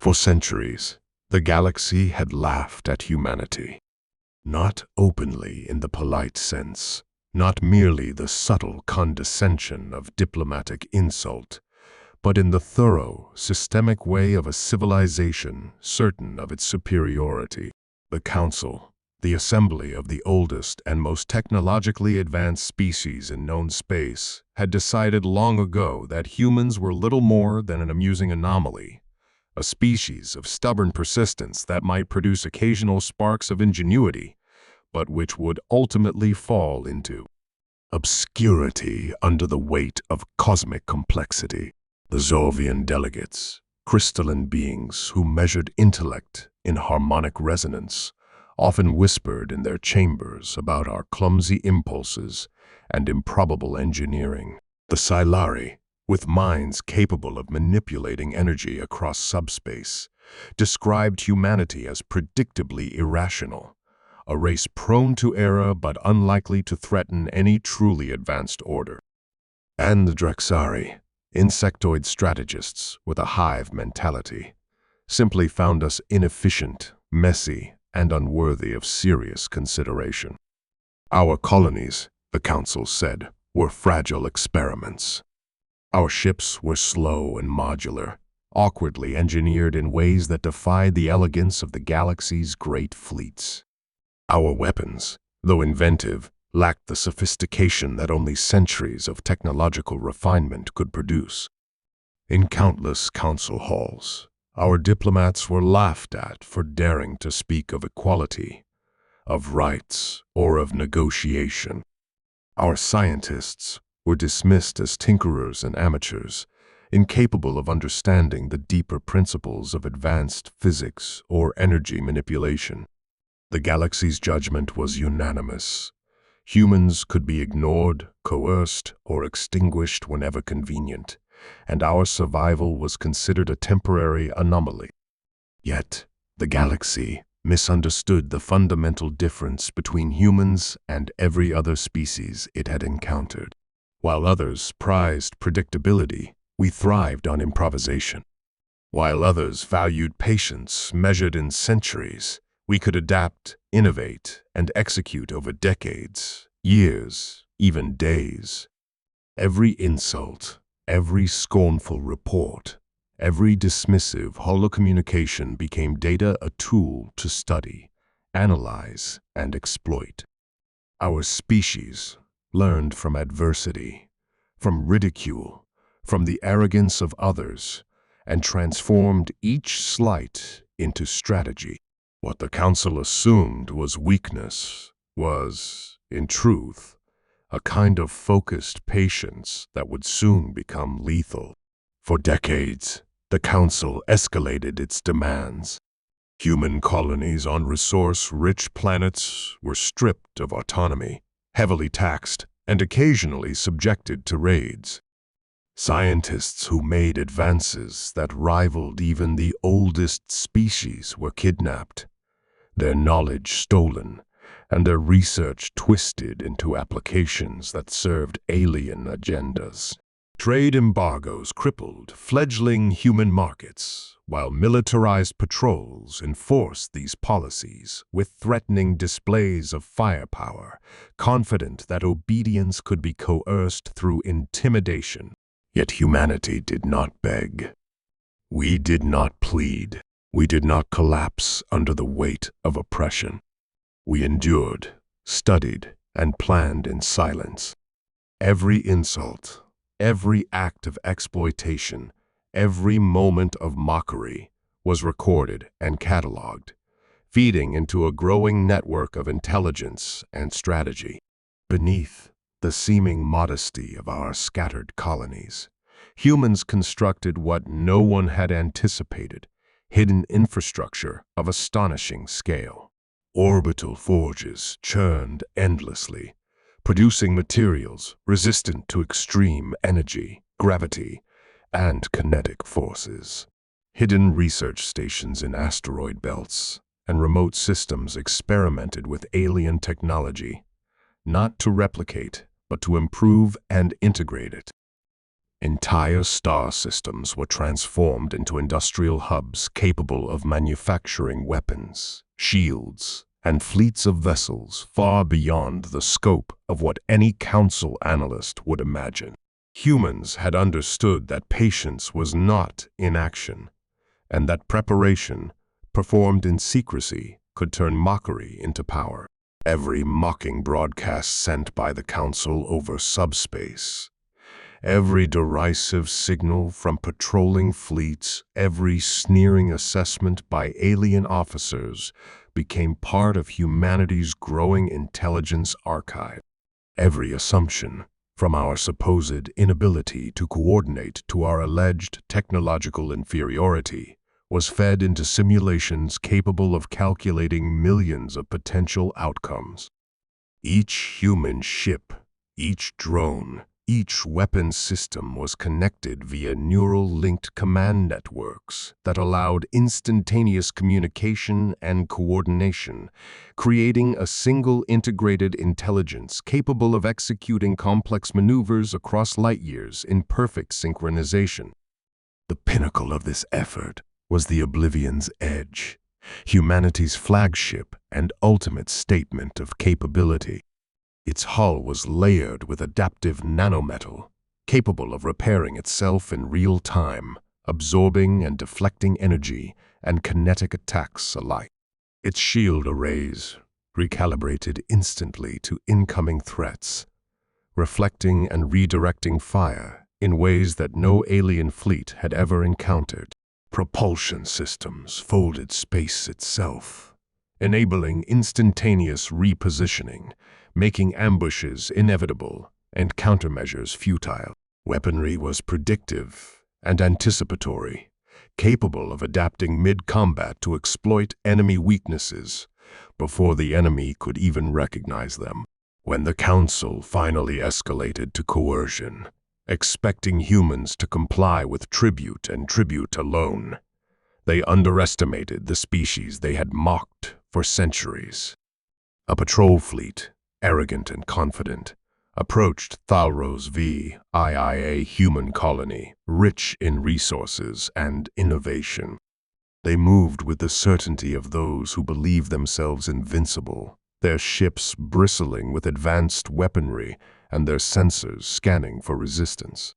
For centuries, the galaxy had laughed at humanity. Not openly in the polite sense, not merely the subtle condescension of diplomatic insult, but in the thorough, systemic way of a civilization certain of its superiority. The Council, the assembly of the oldest and most technologically advanced species in known space, had decided long ago that humans were little more than an amusing anomaly, a species of stubborn persistence that might produce occasional sparks of ingenuity, but which would ultimately fall into obscurity under the weight of cosmic complexity. The Zorvian delegates, crystalline beings who measured intellect in harmonic resonance, often whispered in their chambers about our clumsy impulses and improbable engineering. The Silari, with minds capable of manipulating energy across subspace, described humanity as predictably irrational, a race prone to error but unlikely to threaten any truly advanced order. And the Drexari, insectoid strategists with a hive mentality, simply found us inefficient, messy, and unworthy of serious consideration. Our colonies, the Council said, were fragile experiments. Our ships were slow and modular, awkwardly engineered in ways that defied the elegance of the galaxy's great fleets. Our weapons, though inventive, lacked the sophistication that only centuries of technological refinement could produce. In countless council halls, our diplomats were laughed at for daring to speak of equality, of rights, or of negotiation. Our scientists were dismissed as tinkerers and amateurs, incapable of understanding the deeper principles of advanced physics or energy manipulation. The galaxy's judgment was unanimous. Humans could be ignored, coerced, or extinguished whenever convenient, and our survival was considered a temporary anomaly. Yet, the galaxy misunderstood the fundamental difference between humans and every other species it had encountered. While others prized predictability, we thrived on improvisation. While others valued patience measured in centuries, we could adapt, innovate, and execute over decades, years, even days. Every insult, every scornful report, every dismissive holocommunication became data a tool to study, analyze, and exploit. Our species learned from adversity, from ridicule, from the arrogance of others, and transformed each slight into strategy. What the Council assumed was weakness was, in truth, a kind of focused patience that would soon become lethal. For decades, the Council escalated its demands. Human colonies on resource-rich planets were stripped of autonomy, heavily taxed, and occasionally subjected to raids. Scientists who made advances that rivaled even the oldest species were kidnapped, their knowledge stolen, and their research twisted into applications that served alien agendas. Trade embargoes crippled fledgling human markets, while militarized patrols enforced these policies with threatening displays of firepower, confident that obedience could be coerced through intimidation. Yet humanity did not beg. We did not plead. We did not collapse under the weight of oppression. We endured, studied, and planned in silence. Every insult, every act of exploitation, every moment of mockery was recorded and cataloged, feeding into a growing network of intelligence and strategy. Beneath the seeming modesty of our scattered colonies, humans constructed what no one had anticipated: hidden infrastructure of astonishing scale. Orbital forges churned endlessly, producing materials resistant to extreme energy, gravity, and kinetic forces. Hidden research stations in asteroid belts and remote systems experimented with alien technology, not to replicate, but to improve and integrate it. Entire star systems were transformed into industrial hubs capable of manufacturing weapons, shields, and fleets of vessels far beyond the scope of what any council analyst would imagine. Humans had understood that patience was not inaction, and that preparation, performed in secrecy, could turn mockery into power. Every mocking broadcast sent by the Council over subspace, every derisive signal from patrolling fleets, every sneering assessment by alien officers became part of humanity's growing intelligence archive. Every assumption, from our supposed inability to coordinate to our alleged technological inferiority, was fed into simulations capable of calculating millions of potential outcomes. Each human ship, each drone, each weapon system was connected via neural-linked command networks that allowed instantaneous communication and coordination, creating a single integrated intelligence capable of executing complex maneuvers across light years in perfect synchronization. The pinnacle of this effort was the Oblivion's Edge, humanity's flagship and ultimate statement of capability. Its hull was layered with adaptive nanometal, capable of repairing itself in real time, absorbing and deflecting energy and kinetic attacks alike. Its shield arrays recalibrated instantly to incoming threats, reflecting and redirecting fire in ways that no alien fleet had ever encountered. Propulsion systems folded space itself, enabling instantaneous repositioning, making ambushes inevitable and countermeasures futile. Weaponry was predictive and anticipatory, capable of adapting mid-combat to exploit enemy weaknesses before the enemy could even recognize them. When the Council finally escalated to coercion, expecting humans to comply with tribute and tribute alone, they underestimated the species they had mocked for centuries. A patrol fleet, arrogant and confident, approached Thalros VIIA human colony, rich in resources and innovation. They moved with the certainty of those who believe themselves invincible, their ships bristling with advanced weaponry and their sensors scanning for resistance.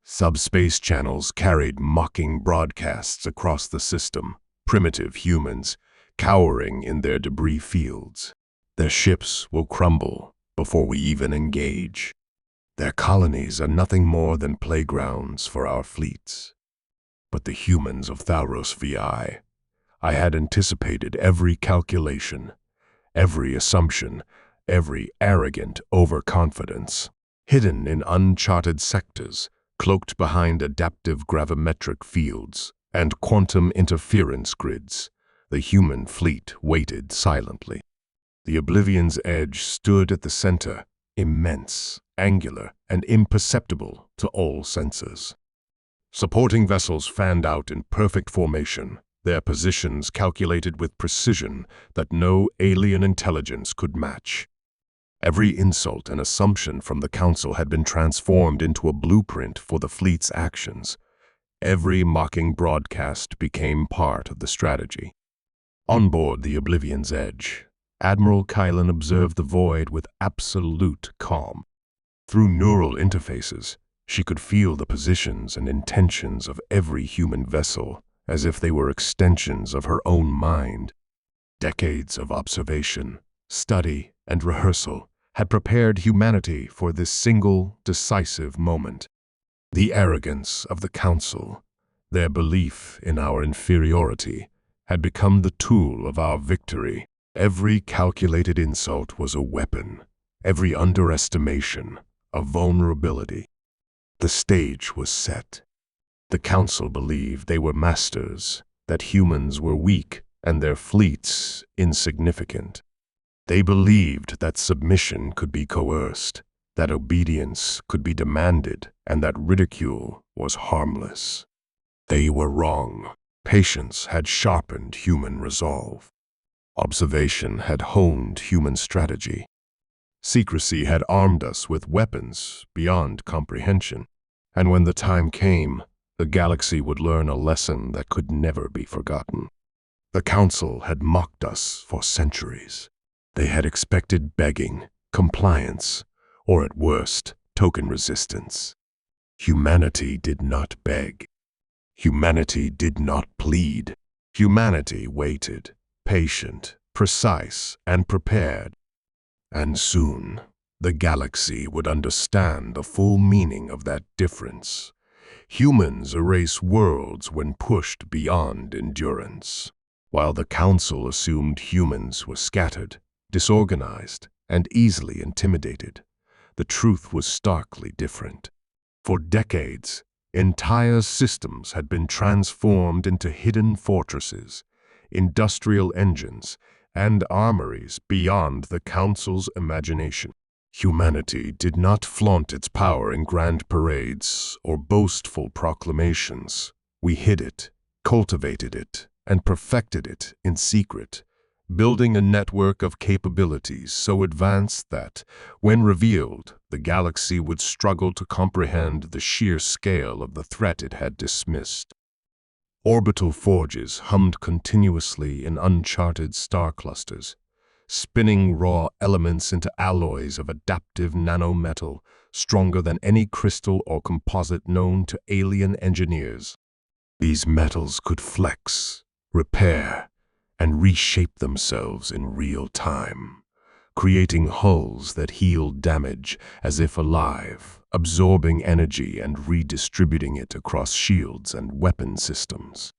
Subspace channels carried mocking broadcasts across the system, primitive humans cowering in their debris fields. Their ships will crumble before we even engage. Their colonies are nothing more than playgrounds for our fleets. But the humans of Thalros VI, I had anticipated every calculation, every assumption, every arrogant overconfidence. Hidden in uncharted sectors, cloaked behind adaptive gravimetric fields and quantum interference grids, the human fleet waited silently. The Oblivion's Edge stood at the center, immense, angular, and imperceptible to all senses. Supporting vessels fanned out in perfect formation, their positions calculated with precision that no alien intelligence could match. Every insult and assumption from the Council had been transformed into a blueprint for the fleet's actions. Every mocking broadcast became part of the strategy. On board the Oblivion's Edge, Admiral Kylan observed the void with absolute calm. Through neural interfaces, she could feel the positions and intentions of every human vessel, as if they were extensions of her own mind. Decades of observation, study, and rehearsal had prepared humanity for this single, decisive moment. The arrogance of the Council, their belief in our inferiority, had become the tool of our victory. Every calculated insult was a weapon, every underestimation a vulnerability. The stage was set. The Council believed they were masters, that humans were weak and their fleets insignificant. They believed that submission could be coerced, that obedience could be demanded, and that ridicule was harmless. They were wrong. Patience had sharpened human resolve. Observation had honed human strategy. Secrecy had armed us with weapons beyond comprehension. And when the time came, the galaxy would learn a lesson that could never be forgotten. The Council had mocked us for centuries. They had expected begging, compliance, or at worst, token resistance. Humanity did not beg. Humanity did not plead. Humanity waited, patient, precise, and prepared. And soon, the galaxy would understand the full meaning of that difference. Humans erase worlds when pushed beyond endurance, while the Council assumed humans were scattered, disorganized, and easily intimidated. The truth was starkly different. For decades, entire systems had been transformed into hidden fortresses, industrial engines, and armories beyond the Council's imagination. Humanity did not flaunt its power in grand parades or boastful proclamations. We hid it, cultivated it, and perfected it in secret, building a network of capabilities so advanced that, when revealed, the galaxy would struggle to comprehend the sheer scale of the threat it had dismissed. Orbital forges hummed continuously in uncharted star clusters, spinning raw elements into alloys of adaptive nanometal, stronger than any crystal or composite known to alien engineers. These metals could flex, repair, and reshape themselves in real time, creating hulls that healed damage as if alive, absorbing energy and redistributing it across shields and weapon systems.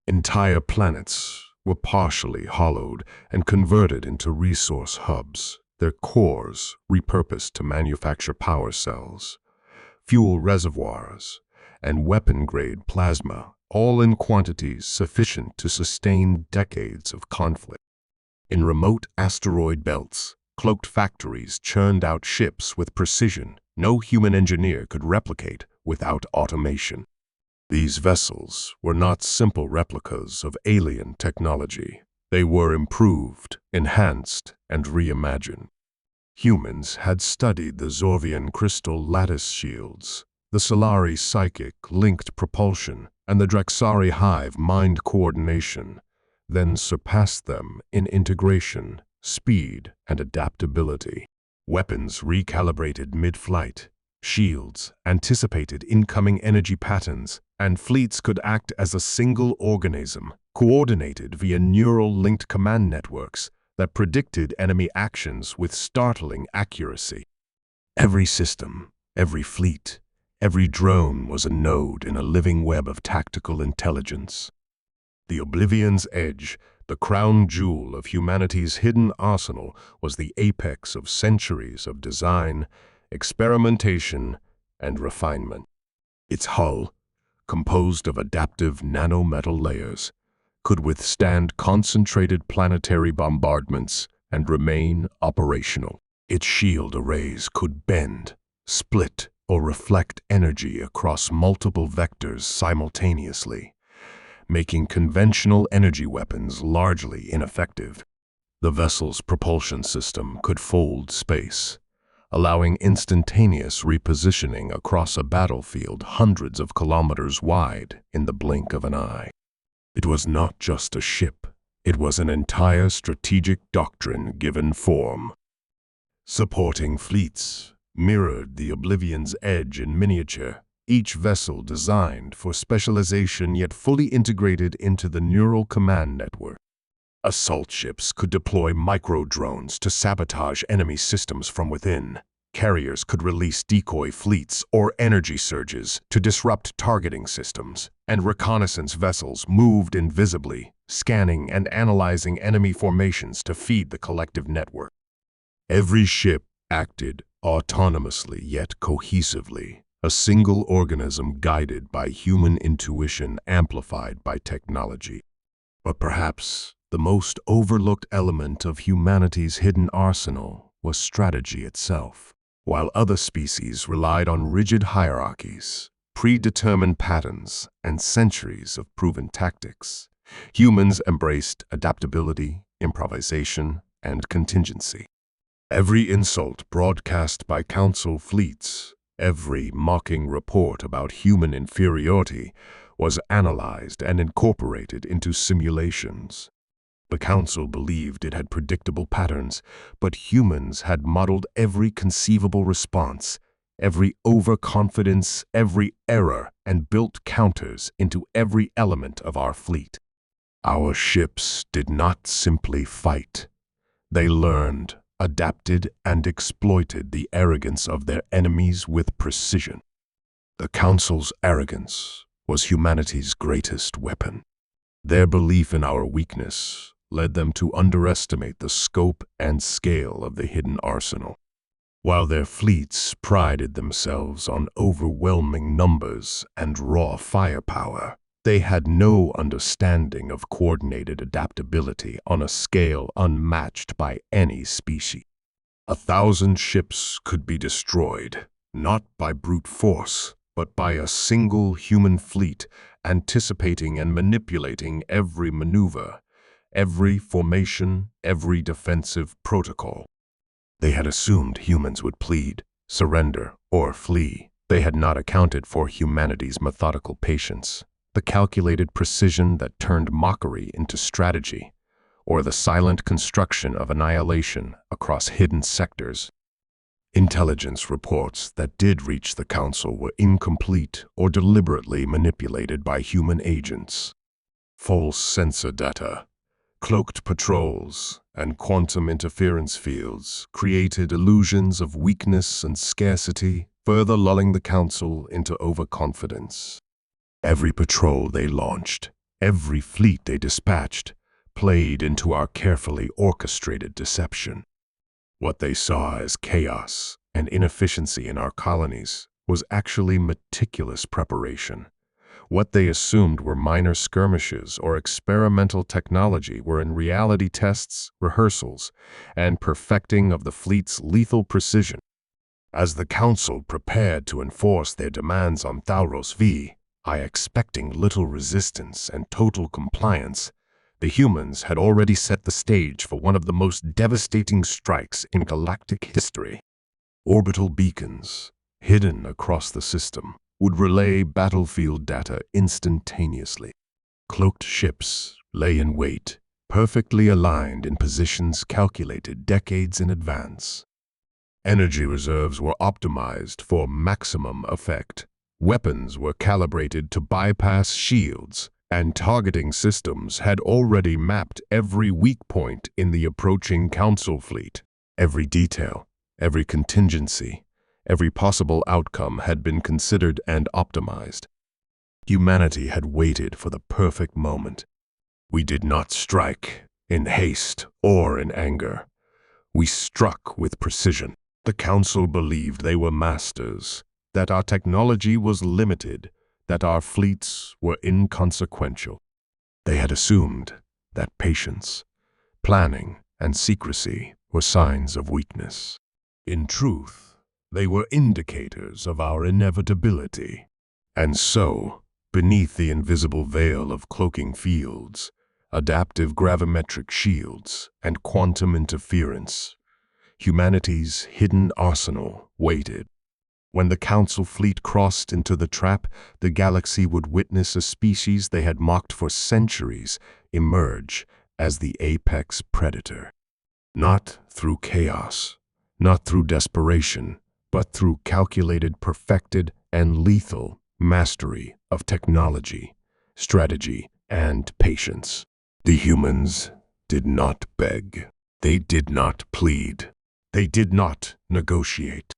Entire planets were partially hollowed and converted into resource hubs, their cores repurposed to manufacture power cells, fuel reservoirs, and weapon-grade plasma, all in quantities sufficient to sustain decades of conflict. In remote asteroid belts, cloaked factories churned out ships with precision no human engineer could replicate without automation. These vessels were not simple replicas of alien technology. They were improved, enhanced, and reimagined. Humans had studied the Zorvian crystal lattice shields, the Solari psychic linked propulsion, and the Drexari hive mind coordination, then surpassed them in integration, speed, and adaptability. Weapons recalibrated mid-flight, shields anticipated incoming energy patterns, and fleets could act as a single organism, coordinated via neural-linked command networks that predicted enemy actions with startling accuracy. Every system, every fleet, every drone was a node in a living web of tactical intelligence. The Oblivion's Edge, the crown jewel of humanity's hidden arsenal, was the apex of centuries of design, experimentation, and refinement. Its hull, composed of adaptive nanometal layers, could withstand concentrated planetary bombardments and remain operational. Its shield arrays could bend, split, or reflect energy across multiple vectors simultaneously, making conventional energy weapons largely ineffective. The vessel's propulsion system could fold space, allowing instantaneous repositioning across a battlefield hundreds of kilometers wide in the blink of an eye. It was not just a ship, it was an entire strategic doctrine given form. Supporting fleets mirrored the Oblivion's Edge in miniature, each vessel designed for specialization yet fully integrated into the neural command network. Assault ships could deploy micro-drones to sabotage enemy systems from within. Carriers could release decoy fleets or energy surges to disrupt targeting systems, and reconnaissance vessels moved invisibly, scanning and analyzing enemy formations to feed the collective network. Every ship acted autonomously yet cohesively, a single organism guided by human intuition amplified by technology. But perhaps the most overlooked element of humanity's hidden arsenal was strategy itself. While other species relied on rigid hierarchies, predetermined patterns, and centuries of proven tactics, humans embraced adaptability, improvisation, and contingency. Every insult broadcast by Council fleets, Every mocking report about human inferiority was analyzed and incorporated into simulations. The Council believed it had predictable patterns, but humans had modeled every conceivable response, every overconfidence, every error, and built counters into every element of our fleet. Our ships did not simply fight. They learned, adapted, and exploited the arrogance of their enemies with precision. The Council's arrogance was humanity's greatest weapon. Their belief in our weakness led them to underestimate the scope and scale of the hidden arsenal. While their fleets prided themselves on overwhelming numbers and raw firepower, they had no understanding of coordinated adaptability on a scale unmatched by any species. 1,000 ships could be destroyed, not by brute force, but by a single human fleet anticipating and manipulating every maneuver, every formation, every defensive protocol. They had assumed humans would plead, surrender, or flee. They had not accounted for humanity's methodical patience, the calculated precision that turned mockery into strategy, or the silent construction of annihilation across hidden sectors. Intelligence reports that did reach the Council were incomplete or deliberately manipulated by human agents. False sensor data, cloaked patrols, and quantum interference fields created illusions of weakness and scarcity, further lulling the Council into overconfidence. Every patrol they launched, every fleet they dispatched, played into our carefully orchestrated deception. What they saw as chaos and inefficiency in our colonies was actually meticulous preparation. What they assumed were minor skirmishes or experimental technology were in reality tests, rehearsals, and perfecting of the fleet's lethal precision. As the Council prepared to enforce their demands on Thalros V, expecting little resistance and total compliance, the humans had already set the stage for one of the most devastating strikes in galactic history. Orbital beacons, hidden across the system, would relay battlefield data instantaneously. Cloaked ships lay in wait, perfectly aligned in positions calculated decades in advance. Energy reserves were optimized for maximum effect. Weapons were calibrated to bypass shields, and targeting systems had already mapped every weak point in the approaching Council fleet. Every detail, every contingency, every possible outcome had been considered and optimized. Humanity had waited for the perfect moment. We did not strike in haste or in anger. We struck with precision. The Council believed they were masters, that our technology was limited, that our fleets were inconsequential. They had assumed that patience, planning, and secrecy were signs of weakness. In truth, they were indicators of our inevitability. And so, beneath the invisible veil of cloaking fields, adaptive gravimetric shields, and quantum interference, humanity's hidden arsenal waited. When the Council fleet crossed into the trap, the galaxy would witness a species they had mocked for centuries emerge as the apex predator. Not through chaos, not through desperation, but through calculated, perfected, and lethal mastery of technology, strategy, and patience. The humans did not beg. They did not plead. They did not negotiate.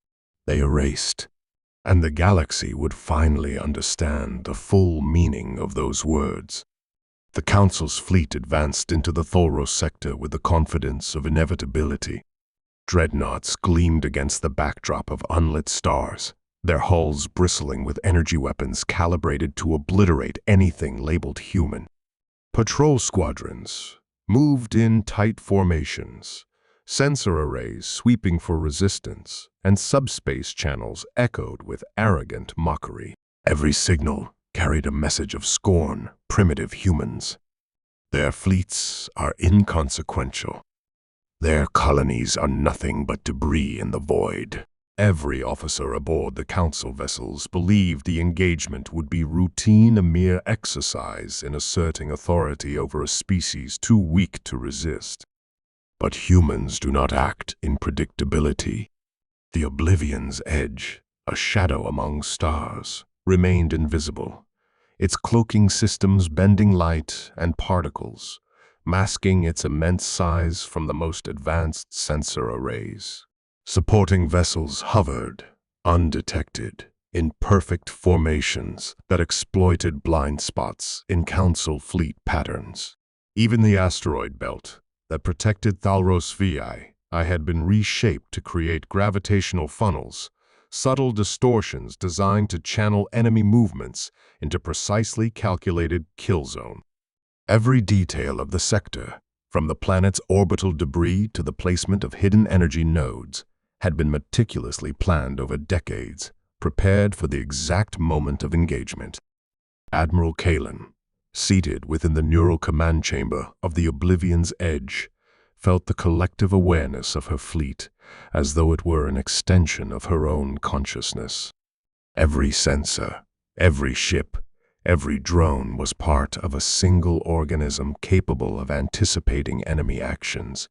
They erased, and the galaxy would finally understand the full meaning of those words. The Council's fleet advanced into the Thalros sector with the confidence of inevitability. Dreadnoughts gleamed against the backdrop of unlit stars, their hulls bristling with energy weapons calibrated to obliterate anything labeled human. Patrol squadrons moved in tight formations, sensor arrays sweeping for resistance, and subspace channels echoed with arrogant mockery. Every signal carried a message of scorn. Primitive humans. Their fleets are inconsequential. Their colonies are nothing but debris in the void. Every officer aboard the council vessels believed the engagement would be routine, a mere exercise in asserting authority over a species too weak to resist. But humans do not act in predictability. The Oblivion's edge, a shadow among stars, remained invisible, its cloaking systems bending light and particles, masking its immense size from the most advanced sensor arrays. Supporting vessels hovered, undetected, in perfect formations that exploited blind spots in council fleet patterns. Even the asteroid belt that protected Thalros VI had been reshaped to create gravitational funnels, subtle distortions designed to channel enemy movements into precisely calculated kill zone. Every detail of the sector, from the planet's orbital debris to the placement of hidden energy nodes, had been meticulously planned over decades, prepared for the exact moment of engagement. Admiral Kalen, seated within the neural command chamber of the Oblivion's edge, felt the collective awareness of her fleet as though it were an extension of her own consciousness. Every sensor, every ship, every drone was part of a single organism capable of anticipating enemy actions,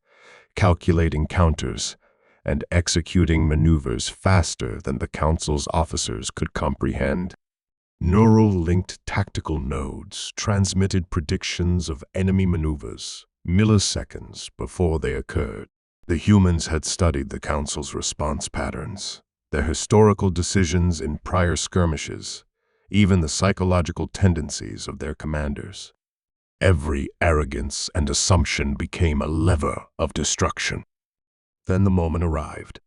calculating counters, and executing maneuvers faster than the Council's officers could comprehend. Neural-linked tactical nodes transmitted predictions of enemy maneuvers milliseconds before they occurred. The humans had studied the Council's response patterns, their historical decisions in prior skirmishes, even the psychological tendencies of their commanders. Every arrogance and assumption became a lever of destruction. Then the moment arrived.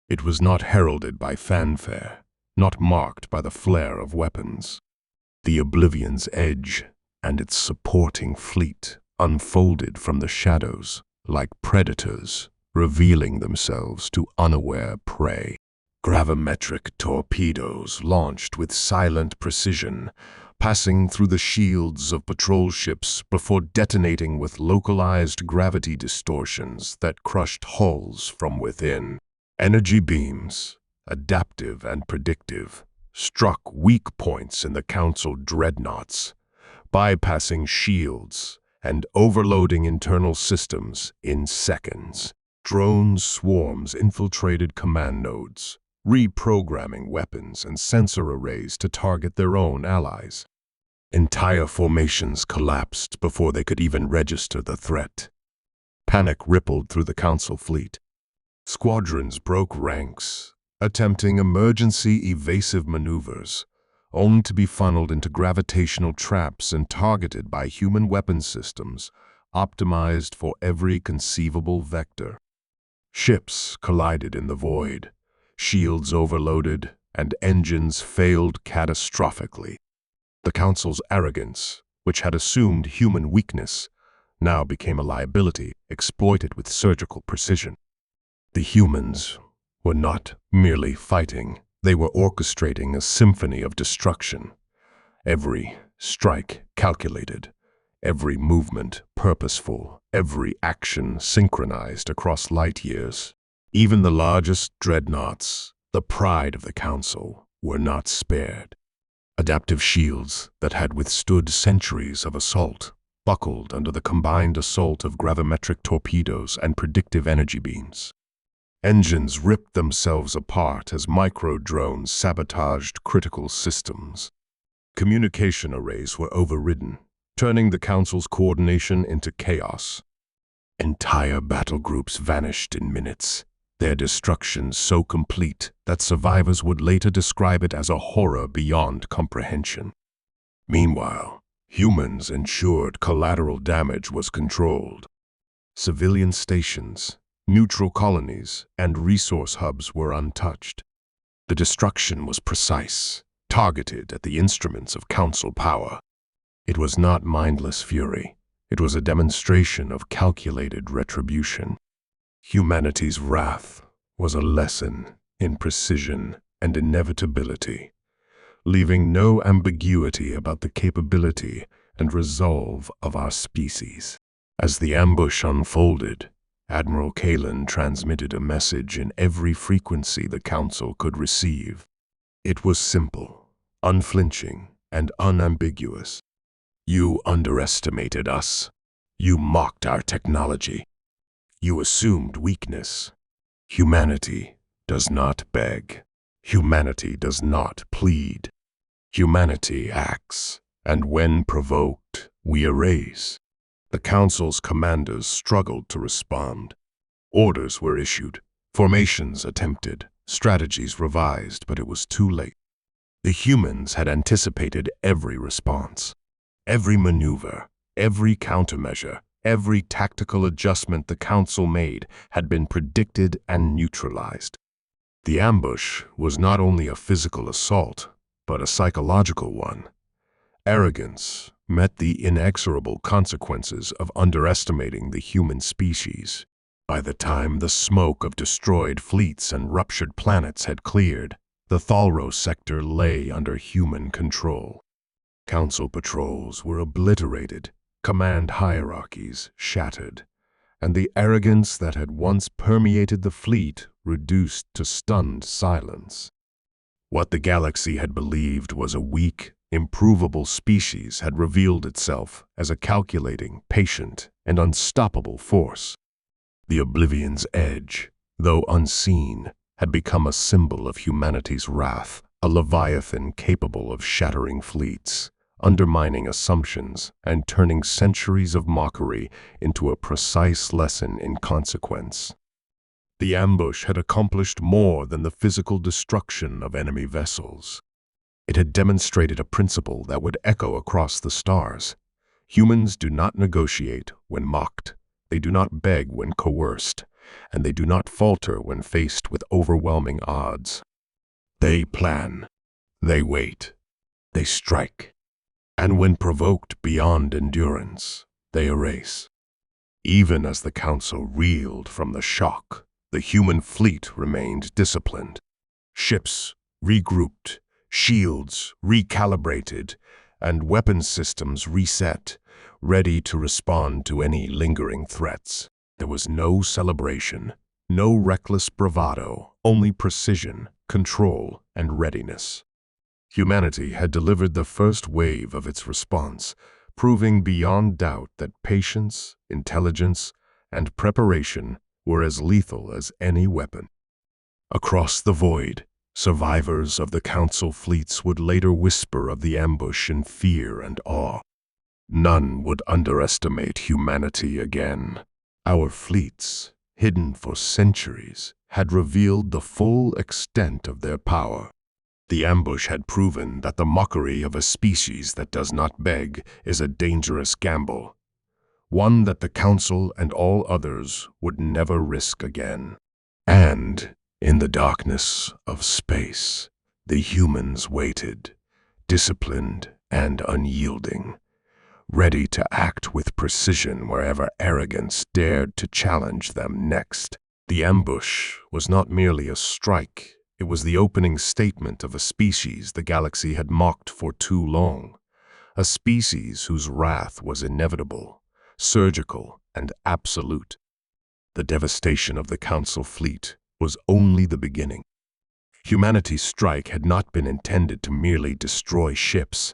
It was not heralded by fanfare, not marked by the flare of weapons. The Oblivion's edge and its supporting fleet unfolded from the shadows like predators, revealing themselves to unaware prey. Gravimetric torpedoes launched with silent precision, passing through the shields of patrol ships before detonating with localized gravity distortions that crushed hulls from within. Energy beams, adaptive and predictive, struck weak points in the Council dreadnoughts, bypassing shields and overloading internal systems in seconds. Drone swarms infiltrated command nodes, reprogramming weapons and sensor arrays to target their own allies. Entire formations collapsed before they could even register the threat. Panic rippled through the Council fleet. Squadrons broke ranks, attempting emergency evasive maneuvers, only to be funneled into gravitational traps and targeted by human weapon systems optimized for every conceivable vector. Ships collided in the void, shields overloaded, and engines failed catastrophically. The Council's arrogance, which had assumed human weakness, now became a liability exploited with surgical precision. The humans were not merely fighting, they were orchestrating a symphony of destruction. Every strike calculated, every movement purposeful, every action synchronized across light years. Even the largest dreadnoughts, the pride of the Council, were not spared. Adaptive shields that had withstood centuries of assault buckled under the combined assault of gravimetric torpedoes and predictive energy beams. Engines ripped themselves apart as micro-drones sabotaged critical systems. Communication arrays were overridden, turning the Council's coordination into chaos. Entire battle groups vanished in minutes, their destruction so complete that survivors would later describe it as a horror beyond comprehension. Meanwhile, humans ensured collateral damage was controlled. Civilian stations, neutral colonies, and resource hubs were untouched. The destruction was precise, targeted at the instruments of Council power. It was not mindless fury. It was a demonstration of calculated retribution. Humanity's wrath was a lesson in precision and inevitability, leaving no ambiguity about the capability and resolve of our species. As the ambush unfolded, Admiral Kalen transmitted a message in every frequency the Council could receive. It was simple, unflinching, and unambiguous. You underestimated us. You mocked our technology. You assumed weakness. Humanity does not beg. Humanity does not plead. Humanity acts, and when provoked, we erase. The Council's commanders struggled to respond. Orders were issued, formations attempted, strategies revised, but it was too late. The humans had anticipated every response. Every maneuver, every countermeasure, every tactical adjustment the Council made had been predicted and neutralized. The ambush was not only a physical assault, but a psychological one. Arrogance met the inexorable consequences of underestimating the human species. By the time the smoke of destroyed fleets and ruptured planets had cleared, the Thalros sector lay under human control. Council patrols were obliterated, command hierarchies shattered, and the arrogance that had once permeated the fleet reduced to stunned silence. What the galaxy had believed was a weak, improvable species had revealed itself as a calculating, patient, and unstoppable force. The Oblivion's edge, though unseen, had become a symbol of humanity's wrath, a leviathan capable of shattering fleets, undermining assumptions, and turning centuries of mockery into a precise lesson in consequence. The ambush had accomplished more than the physical destruction of enemy vessels. It had demonstrated a principle that would echo across the stars. Humans do not negotiate when mocked, they do not beg when coerced, and they do not falter when faced with overwhelming odds. They plan, they wait, they strike, and when provoked beyond endurance, they erase. Even as the Council reeled from the shock, the human fleet remained disciplined. Ships regrouped, shields recalibrated, and weapon systems reset, ready to respond to any lingering threats. There was no celebration, no reckless bravado, only precision, control, and readiness. Humanity had delivered the first wave of its response, proving beyond doubt that patience, intelligence, and preparation were as lethal as any weapon. Across the void, survivors of the Council fleets would later whisper of the ambush in fear and awe. None would underestimate humanity again. Our fleets, hidden for centuries, had revealed the full extent of their power. The ambush had proven that the mockery of a species that does not beg is a dangerous gamble, one that the Council and all others would never risk again. And, in the darkness of space, the humans waited, disciplined and unyielding, ready to act with precision wherever arrogance dared to challenge them next. The ambush was not merely a strike, it was the opening statement of a species the galaxy had mocked for too long, a species whose wrath was inevitable, surgical, and absolute. The devastation of the Council fleet was only the beginning. Humanity's strike had not been intended to merely destroy ships.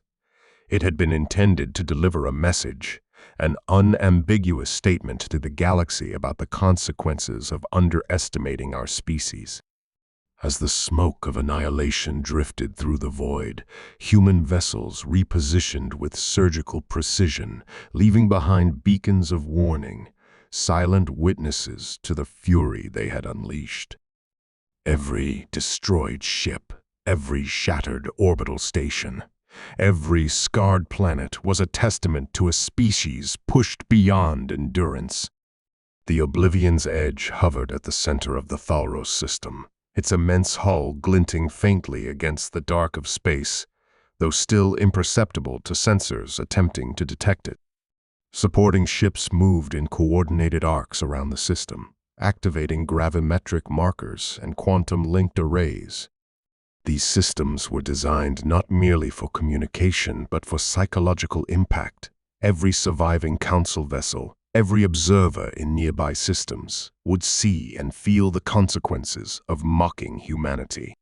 It had been intended to deliver a message, an unambiguous statement to the galaxy about the consequences of underestimating our species. As the smoke of annihilation drifted through the void, human vessels repositioned with surgical precision, leaving behind beacons of warning, silent witnesses to the fury they had unleashed. Every destroyed ship, every shattered orbital station, every scarred planet was a testament to a species pushed beyond endurance. The Oblivion's edge hovered at the center of the Thalros system, its immense hull glinting faintly against the dark of space, though still imperceptible to sensors attempting to detect it. Supporting ships moved in coordinated arcs around the system, activating gravimetric markers and quantum-linked arrays. These systems were designed not merely for communication but for psychological impact. Every surviving Council vessel, Every observer in nearby systems would see and feel the consequences of mocking humanity.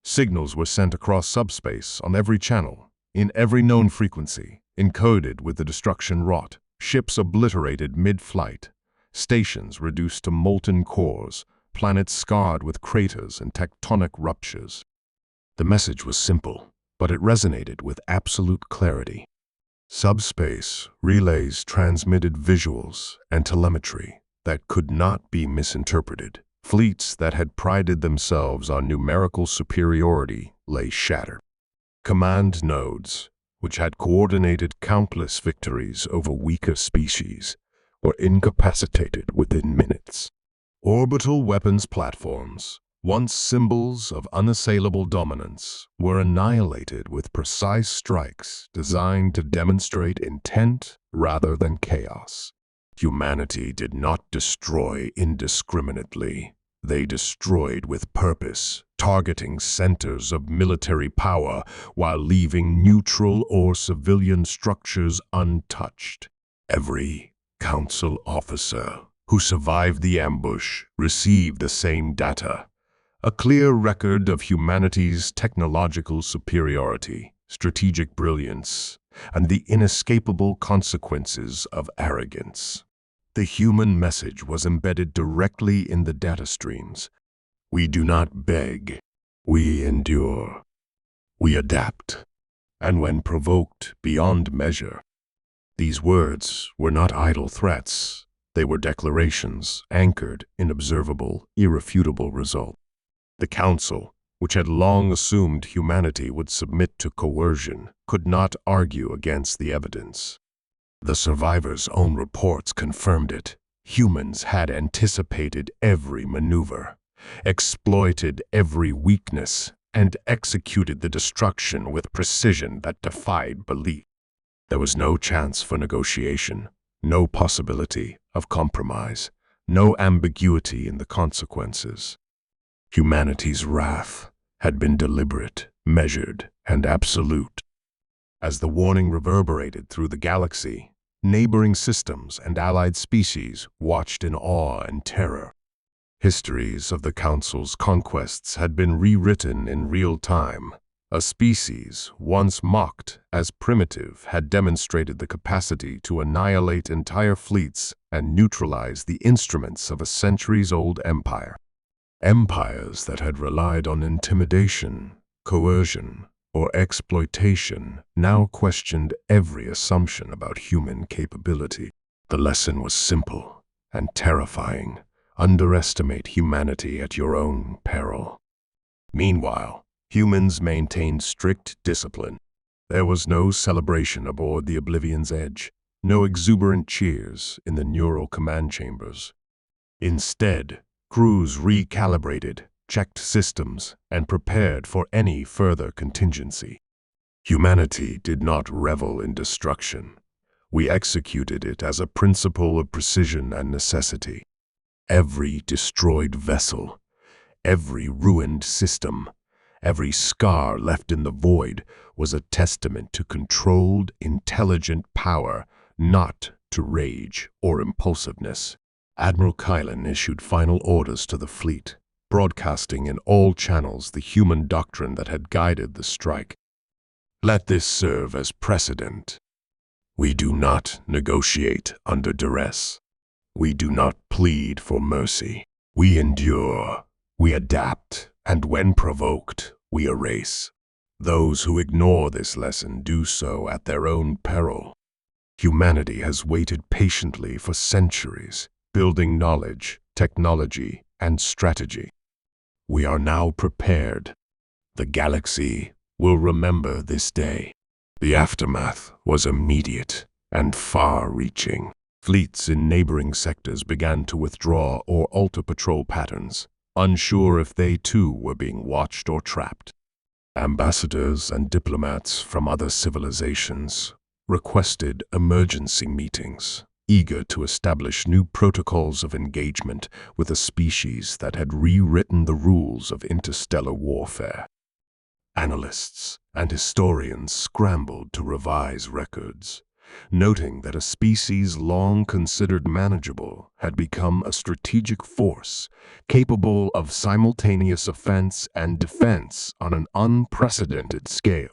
Signals were sent across subspace on every channel, in every known frequency, encoded with the destruction wrought. Ships obliterated mid-flight, stations reduced to molten cores, planets scarred with craters and tectonic ruptures. The message was simple, but it resonated with absolute clarity. Subspace relays transmitted visuals and telemetry that could not be misinterpreted. Fleets that had prided themselves on numerical superiority lay shattered. Command nodes, which had coordinated countless victories over weaker species, were incapacitated within minutes. Orbital weapons platforms, once symbols of unassailable dominance, were annihilated with precise strikes designed to demonstrate intent rather than chaos. Humanity did not destroy indiscriminately. They destroyed with purpose, targeting centers of military power while leaving neutral or civilian structures untouched. Every council officer who survived the ambush received the same data, a clear record of humanity's technological superiority, strategic brilliance, and the inescapable consequences of arrogance. The human message was embedded directly in the data streams. We do not beg, we endure. We adapt, and when provoked beyond measure. These words were not idle threats. They were declarations anchored in observable, irrefutable results. The Council, which had long assumed humanity would submit to coercion, could not argue against the evidence. The survivors' own reports confirmed it. Humans had anticipated every maneuver, exploited every weakness, and executed the destruction with precision that defied belief. There was no chance for negotiation, no possibility of compromise, no ambiguity in the consequences. Humanity's wrath had been deliberate, measured, and absolute. As the warning reverberated through the galaxy, neighboring systems and allied species watched in awe and terror. Histories of the Council's conquests had been rewritten in real time. A species once mocked as primitive had demonstrated the capacity to annihilate entire fleets and neutralize the instruments of a centuries-old empire. Empires that had relied on intimidation, coercion, or exploitation now questioned every assumption about human capability. The lesson was simple and terrifying. Underestimate humanity at your own peril. Meanwhile, humans maintained strict discipline. There was no celebration aboard the Oblivion's edge, no exuberant cheers in the neural command chambers. Instead, crews recalibrated, checked systems, and prepared for any further contingency. Humanity did not revel in destruction. We executed it as a principle of precision and necessity. Every destroyed vessel, every ruined system, every scar left in the void was a testament to controlled, intelligent power, not to rage or impulsiveness. Admiral Kylan issued final orders to the fleet, broadcasting in all channels the human doctrine that had guided the strike. Let this serve as precedent. We do not negotiate under duress. We do not plead for mercy. We endure, we adapt, and when provoked, we erase. Those who ignore this lesson do so at their own peril. Humanity has waited patiently for centuries, building knowledge, technology, and strategy. We are now prepared. The galaxy will remember this day. The aftermath was immediate and far-reaching. Fleets in neighboring sectors began to withdraw or alter patrol patterns, unsure if they too were being watched or trapped. Ambassadors and diplomats from other civilizations requested emergency meetings, eager to establish new protocols of engagement with a species that had rewritten the rules of interstellar warfare. Analysts and historians scrambled to revise records, noting that a species long considered manageable had become a strategic force capable of simultaneous offense and defense on an unprecedented scale.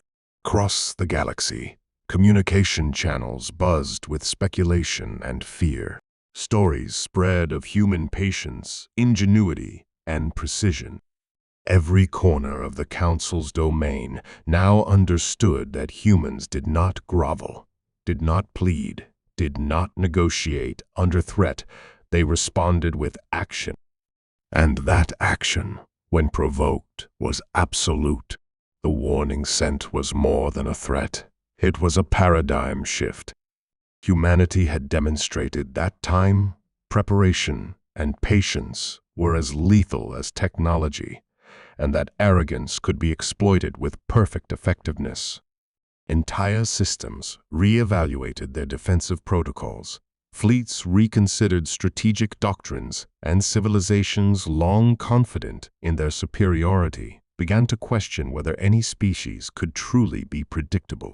Across the galaxy, communication channels buzzed with speculation and fear. Stories spread of human patience, ingenuity, and precision. Every corner of the Council's domain now understood that humans did not grovel, did not plead, did not negotiate under threat. They responded with action. And that action, when provoked, was absolute. The warning sent was more than a threat. It was a paradigm shift. Humanity had demonstrated that time, preparation, and patience were as lethal as technology, and that arrogance could be exploited with perfect effectiveness. Entire systems re-evaluated their defensive protocols. Fleets reconsidered strategic doctrines, and civilizations long confident in their superiority began to question whether any species could truly be predictable.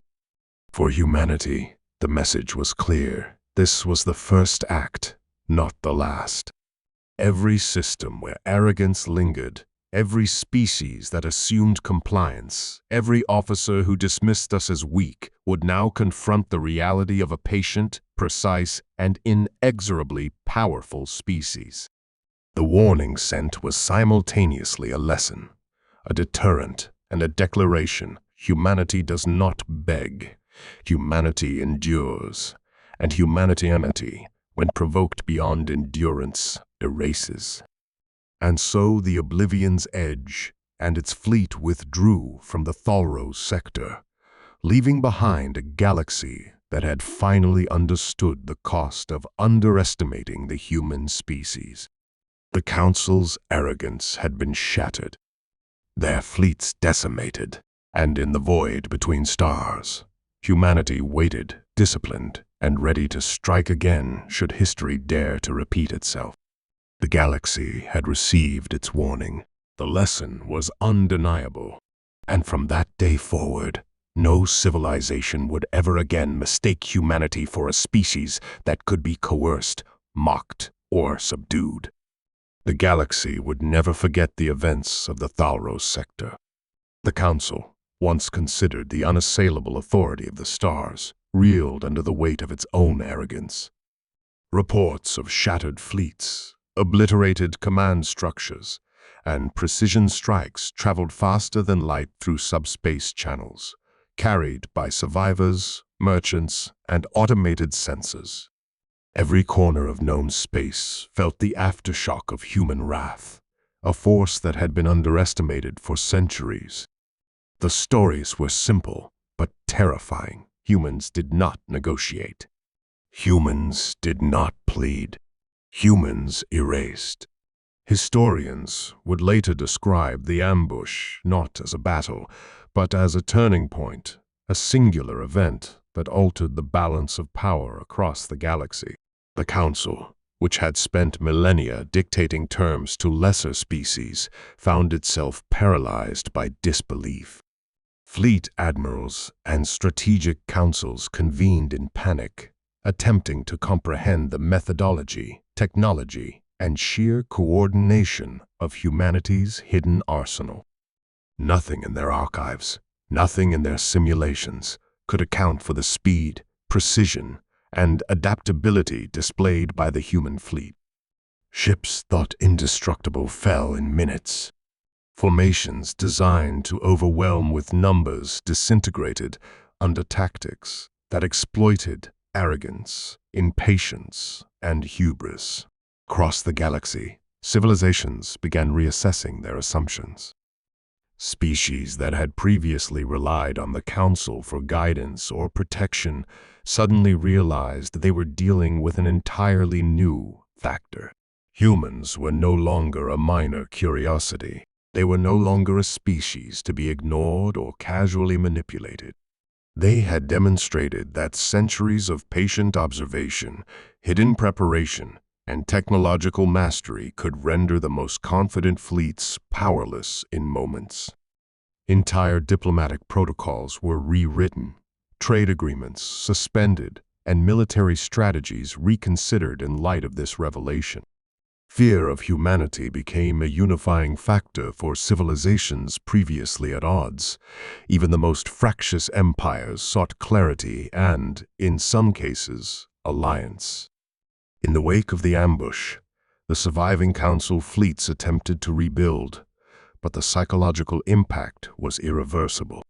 For humanity, the message was clear. This was the first act, not the last. Every system where arrogance lingered, every species that assumed compliance, every officer who dismissed us as weak would now confront the reality of a patient, precise, and inexorably powerful species. The warning sent was simultaneously a lesson, a deterrent, and a declaration. Humanity does not beg. Humanity endures, and humanity, when provoked beyond endurance, erases. And so the Oblivion's edge and its fleet withdrew from the Thalros sector, leaving behind a galaxy that had finally understood the cost of underestimating the human species. The Council's arrogance had been shattered, their fleets decimated, and in the void between stars, humanity waited, disciplined, and ready to strike again should history dare to repeat itself. The galaxy had received its warning. The lesson was undeniable, and from that day forward, no civilization would ever again mistake humanity for a species that could be coerced, mocked, or subdued. The galaxy would never forget the events of the Thalros sector. The Council, once considered the unassailable authority of the stars, reeled under the weight of its own arrogance. Reports of shattered fleets, obliterated command structures, and precision strikes traveled faster than light through subspace channels, carried by survivors, merchants, and automated sensors. Every corner of known space felt the aftershock of human wrath, a force that had been underestimated for centuries. The stories were simple, but terrifying. Humans did not negotiate. Humans did not plead. Humans erased. Historians would later describe the ambush not as a battle, but as a turning point, a singular event that altered the balance of power across the galaxy. The Council, which had spent millennia dictating terms to lesser species, found itself paralyzed by disbelief. Fleet admirals and strategic councils convened in panic, attempting to comprehend the methodology, technology, and sheer coordination of humanity's hidden arsenal. Nothing in their archives, nothing in their simulations could account for the speed, precision, and adaptability displayed by the human fleet. Ships thought indestructible fell in minutes. Formations designed to overwhelm with numbers disintegrated under tactics that exploited arrogance, impatience, and hubris. Across the galaxy, civilizations began reassessing their assumptions. Species that had previously relied on the Council for guidance or protection suddenly realized they were dealing with an entirely new factor. Humans were no longer a minor curiosity. They were no longer a species to be ignored or casually manipulated. They had demonstrated that centuries of patient observation, hidden preparation, and technological mastery could render the most confident fleets powerless in moments. Entire diplomatic protocols were rewritten, trade agreements suspended, and military strategies reconsidered in light of this revelation. Fear of humanity became a unifying factor for civilizations previously at odds. Even the most fractious empires sought clarity and, in some cases, alliance. In the wake of the ambush, the surviving Council fleets attempted to rebuild, but the psychological impact was irreversible.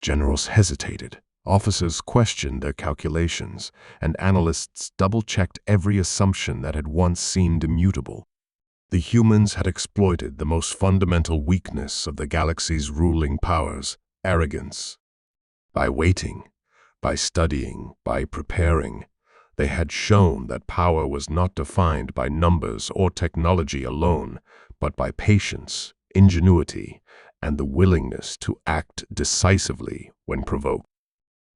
Generals hesitated, officers questioned their calculations, and analysts double-checked every assumption that had once seemed immutable. The humans had exploited the most fundamental weakness of the galaxy's ruling powers, arrogance. By waiting, by studying, by preparing, they had shown that power was not defined by numbers or technology alone, but by patience, ingenuity, and the willingness to act decisively when provoked.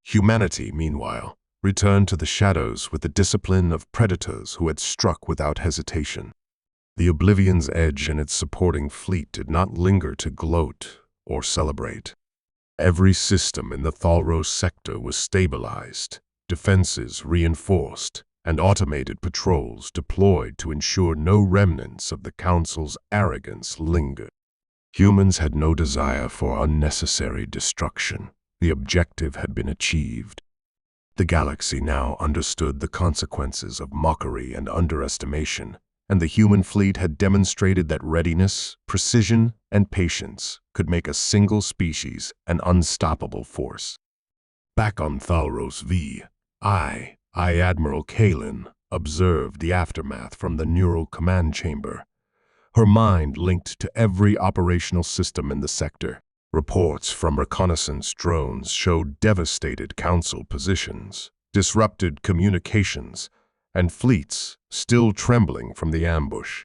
Humanity, meanwhile, returned to the shadows with the discipline of predators who had struck without hesitation. The Oblivion's edge and its supporting fleet did not linger to gloat or celebrate. Every system in the Thalros sector was stabilized, defenses reinforced, and automated patrols deployed to ensure no remnants of the Council's arrogance lingered. Humans had no desire for unnecessary destruction. The objective had been achieved. The galaxy now understood the consequences of mockery and underestimation, and the human fleet had demonstrated that readiness, precision, and patience could make a single species an unstoppable force. Back on Thalros V, Admiral Kalin, observed the aftermath from the neural command chamber. Her mind linked to every operational system in the sector. Reports from reconnaissance drones showed devastated Council positions, disrupted communications, and fleets still trembling from the ambush.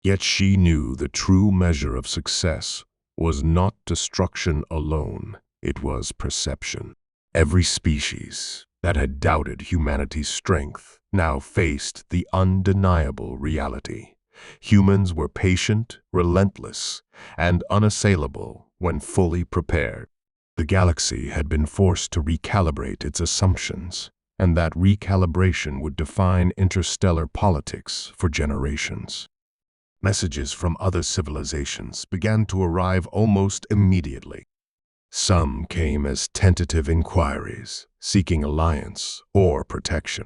Yet she knew the true measure of success was not destruction alone, it was perception. Every species that had doubted humanity's strength now faced the undeniable reality. Humans were patient, relentless, and unassailable when fully prepared. The galaxy had been forced to recalibrate its assumptions, and that recalibration would define interstellar politics for generations. Messages from other civilizations began to arrive almost immediately. Some came as tentative inquiries, seeking alliance or protection.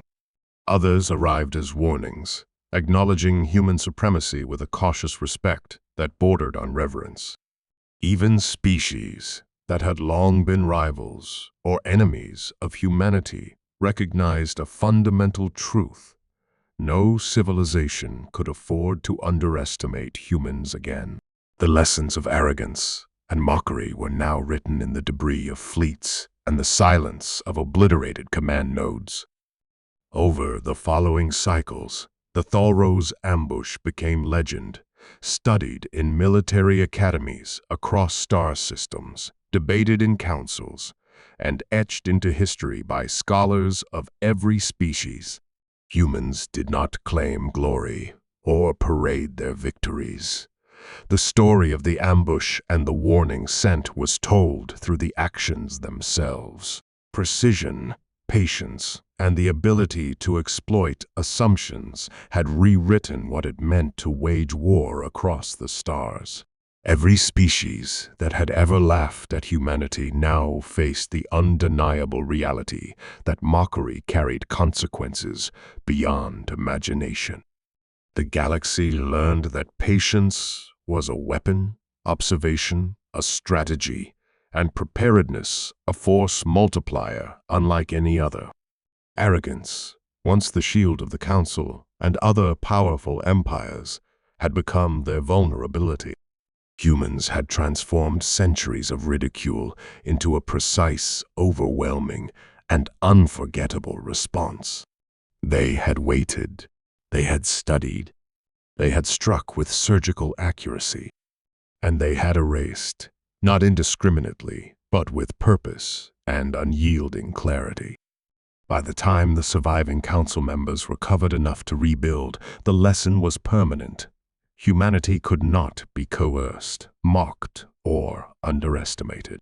Others arrived as warnings, acknowledging human supremacy with a cautious respect that bordered on reverence. Even species that had long been rivals or enemies of humanity recognized a fundamental truth: no civilization could afford to underestimate humans again. The lessons of arrogance and mockery were now written in the debris of fleets and the silence of obliterated command nodes. Over the following cycles, the Thalros ambush became legend, studied in military academies across star systems, debated in councils, and etched into history by scholars of every species. Humans did not claim glory or parade their victories. The story of the ambush and the warning sent was told through the actions themselves. Precision, patience, and the ability to exploit assumptions had rewritten what it meant to wage war across the stars. Every species that had ever laughed at humanity now faced the undeniable reality that mockery carried consequences beyond imagination. The galaxy learned that patience was a weapon, observation a strategy, and preparedness a force multiplier unlike any other. Arrogance, once the shield of the Council and other powerful empires, had become their vulnerability. Humans had transformed centuries of ridicule into a precise, overwhelming, and unforgettable response. They had waited, they had studied, they had struck with surgical accuracy, and they had erased, not indiscriminately, but with purpose and unyielding clarity. By the time the surviving Council members recovered enough to rebuild, the lesson was permanent. Humanity could not be coerced, mocked, or underestimated.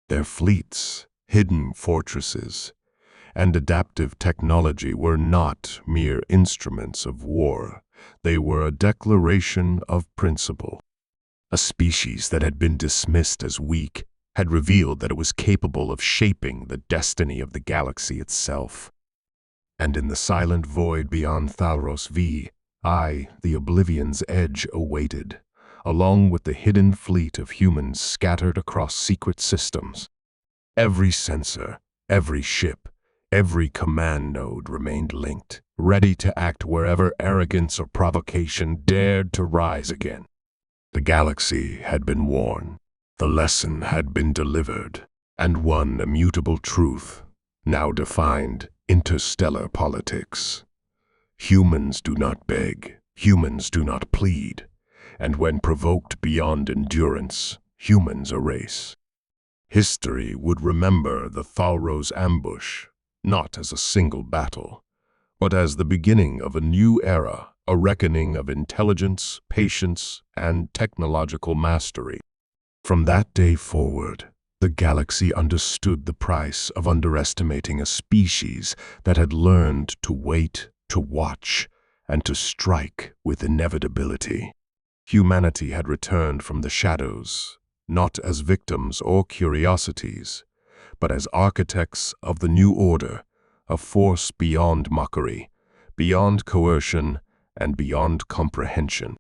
Their fleets, hidden fortresses, and adaptive technology were not mere instruments of war. They were a declaration of principle. A species that had been dismissed as weak had revealed that it was capable of shaping the destiny of the galaxy itself. And in the silent void beyond Thalros V, the Oblivion's edge, awaited, along with the hidden fleet of humans scattered across secret systems. Every sensor, every ship, every command node remained linked, ready to act wherever arrogance or provocation dared to rise again. The galaxy had been warned, the lesson had been delivered, and one immutable truth now defined interstellar politics. Humans do not beg, humans do not plead, and when provoked beyond endurance, humans erase. History would remember the Thalros ambush, not as a single battle, but as the beginning of a new era, a reckoning of intelligence, patience, and technological mastery. From that day forward, the galaxy understood the price of underestimating a species that had learned to wait, to watch, and to strike with inevitability. Humanity had returned from the shadows, not as victims or curiosities, but as architects of the new order, a force beyond mockery, beyond coercion, and beyond comprehension.